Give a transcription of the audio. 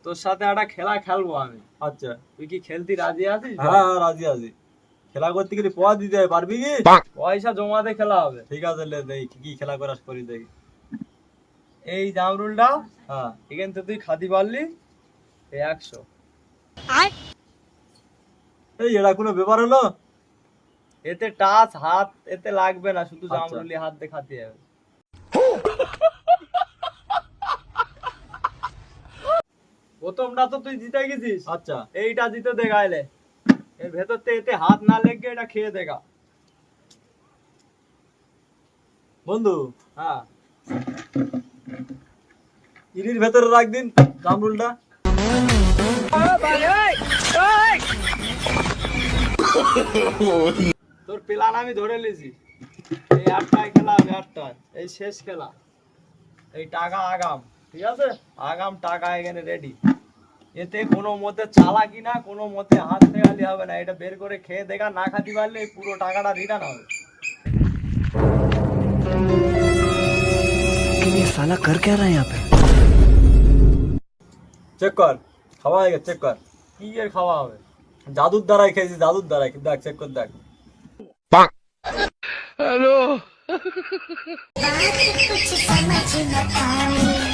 তোর সাথে একটা খেলা খেলবো আমি। আচ্ছা, তুই কি খেলতে রাজি আছিস? হ্যাঁ হ্যাঁ, রাজি আছি। খেলা করতে গেলে পয়সা দিতে হবে, পারবি কি? পয়সা জমাতে খেলা হবে। ঠিক আছে, লে দেখি কি খেলা করাস করি দেখি। এই জামরুলটা হ্যাঁ, এখান থেকে তুই খাতি পারলি, এই 100। এই এটা কোনো ব্যাপার হলো? এতে টাচ হাত এতে লাগবে না, শুধু আচ্ছা। জামরুলি হাত দিয়ে খাতি যাবে। প্রথমটা তো তুই জিতে গেছিস। আচ্ছা, এইটা জিতে দেখাইলে এর ভেতর থেকে এতে হাত না লেগে এটা খেয়ে দেখা। বন্ধু হ্যাঁ, ইরির ভেতরে রাখ দিন জামরুলটা। তোর প্ল্যান আমি ধরে লিছি। এই 8টায় খেলা হবে, 8টায় এই শেষ খেলা। এই টাকা আগাম, ঠিক আছে? আগাম টাকা এখানে রেডি। এতে কোনো মতে চালাকি না, কোনো মতে হাত ফেরালি হবে না। এটা বের করে খেয়ে দেখা, না খাতে পারলে এই পুরো টাকাটা রিটার্ন হবে। ये साला कर क्या रहा है यहाँ पे? চেক কর, খাওয়া হয়ে গেছে, চেক কর। কি এর খাওয়া হবে? জাদুর দ্বারাই খেয়েছি, জাদুর দ্বারাই। দেখ, চেক কর দেখ। हेलो बात कुछ समझ न पाए